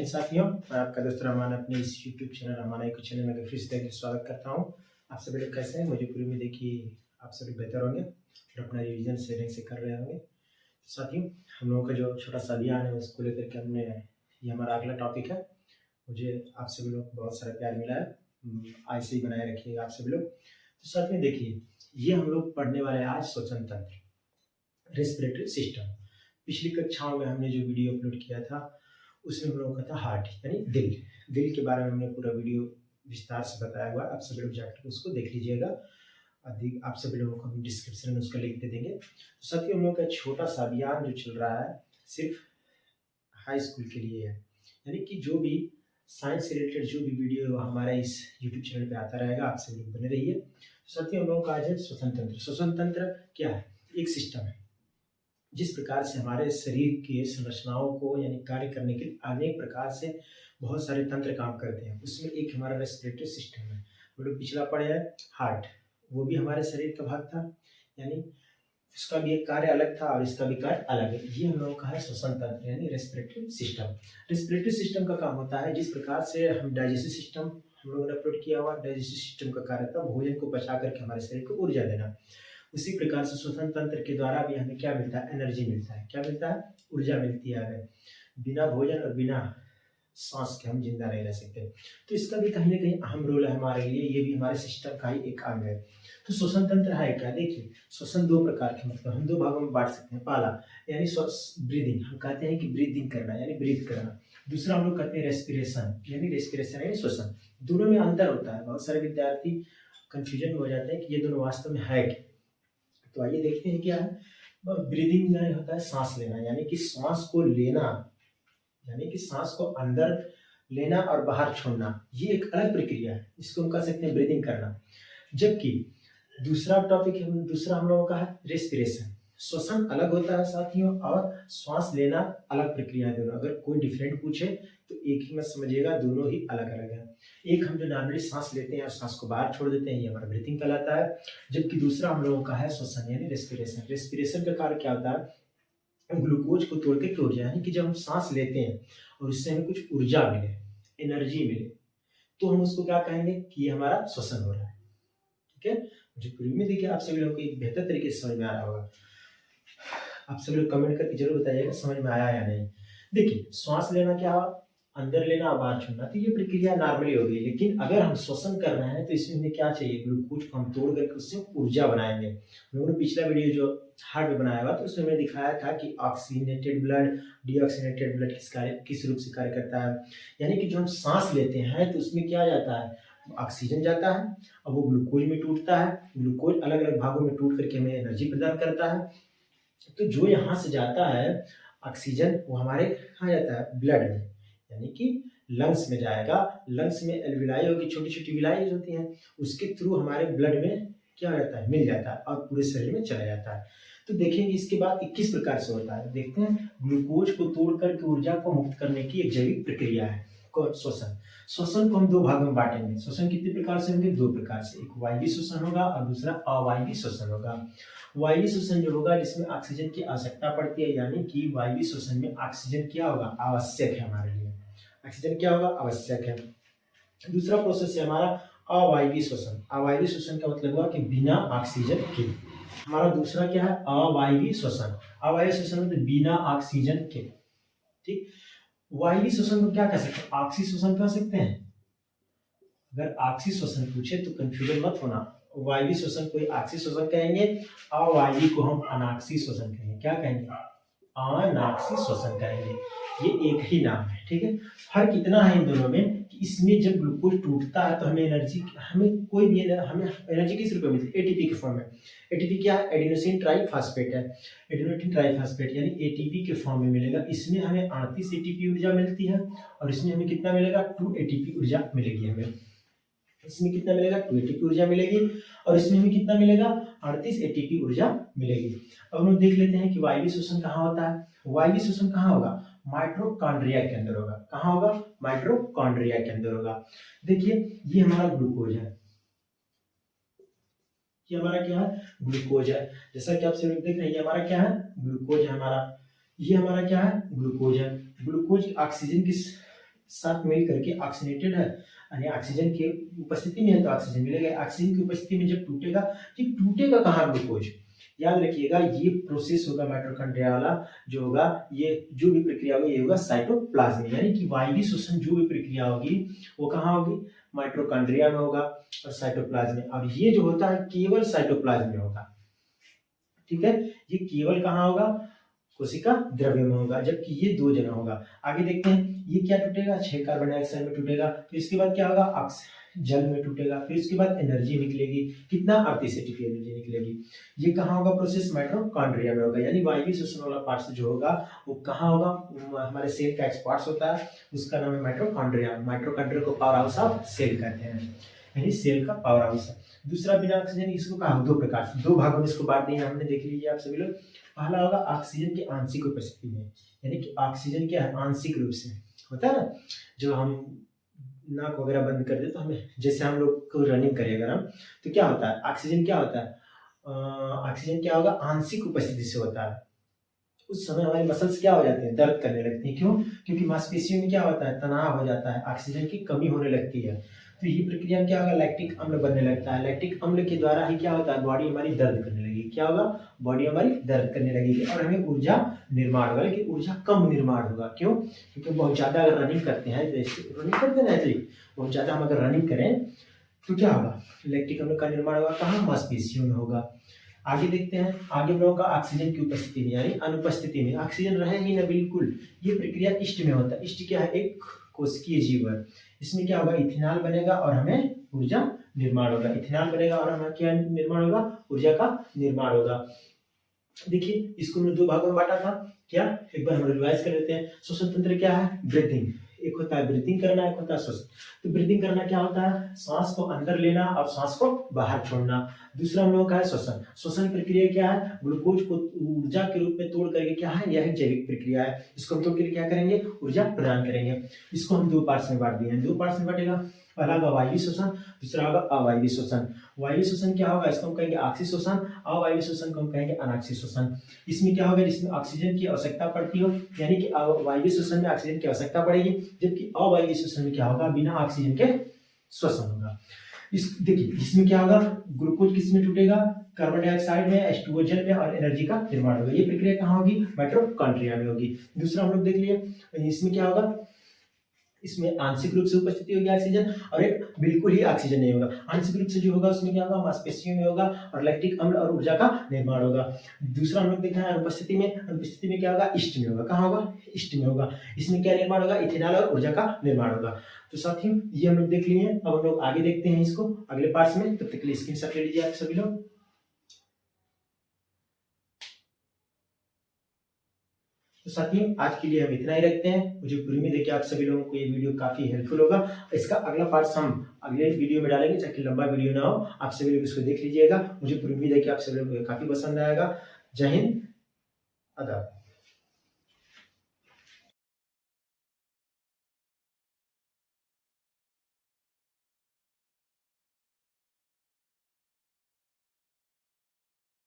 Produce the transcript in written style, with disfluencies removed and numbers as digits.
जय साथियों, मैं आपका दोस्त रहमान अपने इस YouTube channel Rahman YouTube channel में फिर से स्वागत करता हूं। आप सभी लोग कैसे हैं? मुझे पूरी उम्मीद है कि आप सभी बेहतर होंगे और अपना रिवीजन सेटिंग से कर रहे होंगे। तो साथियों, हम लोगों का जो छोटा सा अभियान है उसको लेकर के हमने ये हमारा अगला टॉपिक है। मुझे आप सभी लोग बहुत सारा प्यार मिला है, ऐसे ही बनाए रखिएगा आप सभी लोग। तो साथियों देखिए, ये हम लोग पढ़ने वाले हैं आज श्वसन तंत्र, रेस्पिरेटरी सिस्टम। पिछली कक्षाओं में हमने जो वीडियो अपलोड किया था उसमें हम लोगों का था हार्ट यानी दिल के बारे में हमने पूरा वीडियो विस्तार से बताया हुआ है। आप सभी लोग जाकर उसको देख लीजिएगा। अधिक आप सभी लोगों को हम डिस्क्रिप्शन में उसका लिंक दे देंगे। तो साथ ही हम लोगों का छोटा सा अभियान जो चल रहा है सिर्फ हाई स्कूल के लिए है, यानी कि जो भी साइंस से रिलेटेड जो भी वीडियो हमारे इस यूट्यूब चैनल पे आता रहेगा आप सभी लोग बने रहिए। साथ ही हम लोगों का आज है श्वसन तंत्र। श्वसन तंत्र क्या है? एक सिस्टम है जिस प्रकार से हमारे शरीर के संरचनाओं को यानी कार्य करने के लिए अनेक प्रकार से बहुत सारे तंत्र काम करते हैं। उसमें एक हमारा रेस्पिरेटरी सिस्टम है। हम लोग पिछला पढ़े हैं हार्ट, वो भी हमारे शरीर का भाग था, यानी उसका भी एक कार्य अलग था और इसका भी कार्य अलग है। ये हम लोगों का है श्वसन तंत्र यानी रेस्पिरेटरी सिस्टम। रेस्पिरेटरी सिस्टम का काम होता है जिस प्रकार से हम डाइजेस्टिव सिस्टम हम लोगों ने अपलोड किया हुआ, डाइजेस्टिव सिस्टम का कार्य था भोजन को पचा करके हमारे शरीर को ऊर्जा देना। उसी प्रकार से श्वसन तंत्र के द्वारा भी हमें क्या मिलता है? एनर्जी मिलता है। क्या मिलता है? ऊर्जा मिलती है हमें। बिना भोजन और बिना सांस के हम जिंदा नहीं रह सकते। तो इसका भी कहीं ना कहीं अहम रोल है हमारे लिए, ये भी हमारे सिस्टम का ही एक अंग है। तो श्वसन तंत्र है क्या? देखिए, श्वसन दो प्रकार के, मतलब हम दो भागों में बांट सकते हैं। पहला यानी ब्रीदिंग, हम कहते हैं कि ब्रीदिंग करना यानी ब्रीथ करना। दूसरा हम लोग कहते हैं रेस्पिरेशन यानी श्वसन। दोनों में अंतर होता है। बहुत सारे विद्यार्थी कंफ्यूजन में हो जाते हैं कि ये दोनों वास्तव में है क्या। तो आइए देखते हैं क्या है। ब्रीदिंग यानी होता है सांस लेना, यानी कि सांस को लेना, यानी कि सांस को अंदर लेना और बाहर छोड़ना, ये एक अलग प्रक्रिया है। इसको हम कह सकते हैं ब्रीदिंग करना। जबकि दूसरा हम लोगों का है रेस्पिरेशन। श्वसन अलग होता है साथियों और श्वास लेना अलग प्रक्रिया है दोनों। अगर कोई डिफरेंट पूछे तो एक ही मत समझिएगा, दोनों ही अलग अलग है। एक हम जो नॉर्मली सांस लेते हैं और सांस को बाहर छोड़ देते हैं, ये हमारा ब्रीथिंग कहलाता है। जबकि दूसरा हम लोगों का है श्वसन यानी रेस्पिरेशन। रेस्पिरेशन का कार्य क्या होता है? ग्लूकोज को तोड़ के ऊर्जा, यानी कि जब हम सांस लेते हैं और उससे हमें कुछ ऊर्जा मिले, एनर्जी मिले, तो हम उसको क्या कहेंगे कि ये हमारा श्वसन हो रहा है। ठीक है, मुझे पूरी उम्मीद है कि आप सभी लोगों को एक बेहतर तरीके से समझ में आ रहा होगा। आप सभी लोग कमेंट करके जरूर बताइएगा समझ में आया या नहीं। देखिए, श्वास लेना क्या हुआ? अंदर लेना और बाहर छोड़ना, तो ये प्रक्रिया नॉर्मली हो गई। लेकिन अगर हम श्वसन कर रहे हैं तो इसमें हमें क्या चाहिए? ग्लूकोज को हम तोड़ करके उससे ऊर्जा बनाएंगे। हम लोगों ने पिछला वीडियो जो हार्ट में बनाया हुआ तो उसमें मैंने दिखाया था कि ऑक्सीजनेटेड ब्लड, डीऑक्सीजनेटेड ब्लड किस रूप से कार्य करता है। यानी कि जो हम सांस लेते हैं तो उसमें क्या जाता है? ऑक्सीजन जाता है और वो ग्लूकोज में टूटता है। ग्लूकोज अलग अलग भागों में टूट करके हमें एनर्जी प्रदान करता है। तो जो यहाँ से जाता है ऑक्सीजन, वो हमारे कहाँ जाता है? ब्लड में, यानी कि लंग्स में जाएगा। लंग्स में एल्विलाई होगी, छोटी छोटी विलाई होती हैं, उसके थ्रू हमारे ब्लड में क्या हो जाता है? मिल जाता है और पूरे शरीर में चला जाता है। तो देखेंगे इसके बाद किस प्रकार से होता है। देखते हैं, ग्लूकोज को तोड़ करके ऊर्जा को मुक्त करने की एक जैविक प्रक्रिया है श्वसन। श्वसन को हम दो भागों में बांटेंगे। श्वसन कितने प्रकार से होंगे? दो प्रकार से। एक वायवीय श्वसन होगा और दूसरा अवायवीय श्वसन होगा। वायवीय श्वसन जो होगा जिसमें ऑक्सीजन की आवश्यकता पड़ती है, यानी कि वायवीय श्वसन में ऑक्सीजन क्या होगा? आवश्यक है हमारे लिए। ऑक्सीजन क्या होगा? आवश्यक है। दूसरा प्रोसेस है हमारा अवायवीय श्वसन। अवायवीय श्वसन का मतलब हुआ कि बिना ऑक्सीजन के। हमारा दूसरा क्या है? अवायवीय श्वसन। अवायवीय श्वसन मतलब बिना ऑक्सीजन के। ठीक, वायवीय श्वसन को क्या कह सकते हैं? ऑक्सी श्वसन कह सकते हैं। अगर ऑक्सी श्वसन पूछे तो कंफ्यूजन मत होना। वायवीय श्वसन को ऑक्सी श्वसन कहेंगे, अवायवीय को हम अनाक्सी श्वसन कहेंगे। क्या कहेंगे? अनाक्सी श्वसन कहेंगे। ये एक ही नाम है। ठीक है, फर्क इतना है इन दोनों में कि इसमें जब ग्लूकोज टूटता है तो हमें एनर्जी किस रूप में मिलती है? एटीपी के फॉर्म में। एटीपी क्या है? एडिनोसिन ट्राइफॉस्फेट है। एडिनोसिन ट्राइफॉस्फेट यानी एटीपी के फॉर्म में मिलेगा। इसमें हमें 38 एटीपी ऊर्जा मिलती है और इसमें हमें कितना मिलेगा? 2 एटीपी ऊर्जा मिलेगी हमें। इसमें कितना मिलेगा? 2 एटीपी ऊर्जा मिलेगी और इसमें हमें कितना मिलेगा? 38 एटीपी ऊर्जा मिलेगी। अब हम देख लेते हैं कि वायवीय श्वसन कहाँ होता है। वायवीय श्वसन कहाँ होगा? माइटोकॉन्ड्रिया के अंदर होगा। कहाँ होगा? माइटोकॉन्ड्रिया के अंदर होगा। देखिए, ये हमारा ग्लूकोज है, ये हमारा क्या है? ग्लूकोज है। जैसा कि आप सभी देख रहे हैं, ये हमारा क्या है? ग्लूकोज है हमारा। ये हमारा क्या है? ग्लूकोज है। ग्लूकोज ऑक्सीजन किस साथ मिल करके ऑक्सीनेटेड है, यानी ऑक्सीजन की उपस्थिति में है तो ऑक्सीजन मिलेगा। ऑक्सीजन की उपस्थिति में जब टूटेगा, ये टूटेगा कहाँ ग्लूकोज, याद रखिएगा ये प्रोसेस होगा माइटोकॉन्ड्रिया वाला जो होगा, ये जो भी प्रक्रिया होगी ये होगा साइटोप्लाज्म में, यानी कि वायवीय श्वसन जो भी प्रक्रिया होगी वो कहाँ होगी, माइटोकॉन्ड्रिया में होगा और साइटोप्लाज्म में, और ये जो होता है केवल साइटोप्लाज्म में होगा। ठीक है, ये केवल कहाँ होगा, कोशिका द्रव्य में होगा, जबकि ये 2 जगह होगा। आगे देखते हैं ये क्या टूटेगा, 6 कार्बन डाइऑक्साइड में टूटेगा, फिर इसके बाद क्या होगा, जल में टूटेगा, फिर इसके बाद एनर्जी निकलेगी, कितना 38 एटीपी एनर्जी निकलेगी। ये कहाँ होगा प्रोसेस, माइटोकॉन्ड्रिया में होगा, यानी वायवीय श्वसन वाला पार्ट जो होगा वो कहाँ होगा, हमारे सेल का एक पार्ट होता है उसका नाम है माइटोकॉन्ड्रिया। माइटोकॉन्ड्रिया को पावर हाउस ऑफ सेल कहते हैं, यानी सेल का पावर हाउस है। दूसरा बिना ऑक्सीजन, इसको कहा 2 प्रकार से 2 भागों में इसको बांट दिया हमने, देख लीजिए आप सभी लोग। पहला होगा ऑक्सीजन की आंशिक उपस्थिति में, यानी कि ऑक्सीजन क्या है, आंशिक रूप से होता है ना, जो हम नाक वगैरह बंद कर दे तो हमें, जैसे हम लोग को रनिंग करें अगर हम, तो क्या होता है, ऑक्सीजन क्या होता है, ऑक्सीजन क्या होगा, आंशिक उपस्थिति से होता है। उस समय हमारे मसल्स क्या हो जाते हैं, दर्द करने लगती हैं, क्यों, क्योंकि मांसपेशियों में क्या होता है, तनाव हो जाता है, ऑक्सीजन की कमी होने लगती है। तो ये प्रक्रिया क्या होगा, लैक्टिक अम्ल बनने लगता है, लैक्टिक अम्ल के द्वारा ही क्या होता है, बॉडी हमारी दर्द करने लगेगी, क्या होगा, बॉडी हमारी दर्द करने लगेगी और हमें ऊर्जा निर्माण होगा, लेकिन ऊर्जा कम निर्माण होगा, क्यों, क्योंकि बहुत ज्यादा अगर रनिंग करते हैं, जैसे रनिंग करते हैं ना, बहुत ज्यादा हम अगर रनिंग करें तो क्या होगा, लैक्टिक अम्ल का निर्माण होगा, कहाँ, मांसपेशियों में होगा। आगे देखते हैं, आगे हम लोगों का ऑक्सीजन की उपस्थिति में यानी अनुपस्थिति में, ऑक्सीजन रहेगी ना बिल्कुल, ये प्रक्रिया इष्ट में होता है। इष्ट क्या है, एक कोशिकीय जीव है, इसमें क्या होगा, इथेनॉल बनेगा और हमें ऊर्जा निर्माण होगा, इथेनॉल बनेगा और हमें क्या निर्माण होगा, ऊर्जा का निर्माण होगा। देखिए इसको हमने 2 भागों में बांटा था, क्या, एक बार हम रिवाइज कर लेते हैं। श्वसन तंत्र क्या है, ब्रीथिंग, एक होता है ब्रीथिंग करना, एक होता है श्वसन। तो ब्रीथिंग करना क्या होता है, सांस को अंदर लेना और सांस को बाहर छोड़ना। दूसरा हम लोगों का है श्वसन, श्वसन प्रक्रिया क्या है, ग्लूकोज को ऊर्जा के रूप में तोड़ करके क्या है, यह एक जैविक प्रक्रिया है, इसको हम तोड़ करके क्या करेंगे, ऊर्जा प्रदान करेंगे। इसको हम 2 पार्ट्स में बांट दिए हैं, 2 पार्ट्स में बांटेगा, पहला होगा वायवीय श्वसन, दूसरा होगा अवायवीय श्वसन। वायवीय श्वसन क्या होगा, इसको हम कहेंगे ऑक्सी श्वसन, अवायवीय श्वसन को हम कहेंगे अनाक्सी श्वसन। इसमें क्या होगा, जिसमें ऑक्सीजन की आवश्यकता पड़ती हो, यानी कि वायवीय श्वसन में ऑक्सीजन की आवश्यकता पड़ेगी, जबकि अवायवीय श्वसन में क्या होगा, बिना ऑक्सीजन के श्वसन होगा। इस देखिए इसमें क्या होगा, ग्लूकोज किसमें टूटेगा, कार्बन डाइऑक्साइड में, H2O जल में और एनर्जी का निर्माण होगा। ये प्रक्रिया कहाँ होगी, माइटोकॉन्ड्रिया में होगी। दूसरा हम लोग देख लिए, इसमें क्या होगा, इसमें आंशिक रूप से उपस्थिति होगी ऑक्सीजन और एक बिल्कुल ही ऑक्सीजन नहीं होगा। आंशिक रूप से जो होगा उसमें क्या होगा, मांसपेशियों में होगा और लैक्टिक अम्ल और ऊर्जा का निर्माण होगा। दूसरा हम लोग देखा है अनुपस्थिति में, अनुपस्थिति में क्या होगा, इष्ट में होगा, कहाँ होगा, इष्ट में होगा। इसमें क्या निर्माण होगा, इथेनॉल और ऊर्जा का निर्माण होगा। तो साथियों ये हम लोग देख लिए हैं, अब हम लोग आगे देखते हैं इसको अगले पार्ट्स में, तब तक के लिए स्क्रीनशॉट ले लीजिए आप सभी लोग। तो साथियों आज के लिए हम इतना ही रखते हैं। मुझे पूरी उम्मीद है कि आप सभी लोगों को ये वीडियो काफी हेल्पफुल होगा। इसका अगला पार्ट हम अगले वीडियो में डालेंगे, ताकि लंबा वीडियो ना हो, आप सभी लोग इसको देख लीजिएगा। मुझे पूरी उम्मीद है कि आप सभी लोगों को काफी पसंद आएगा। जय हिंद, आदाब।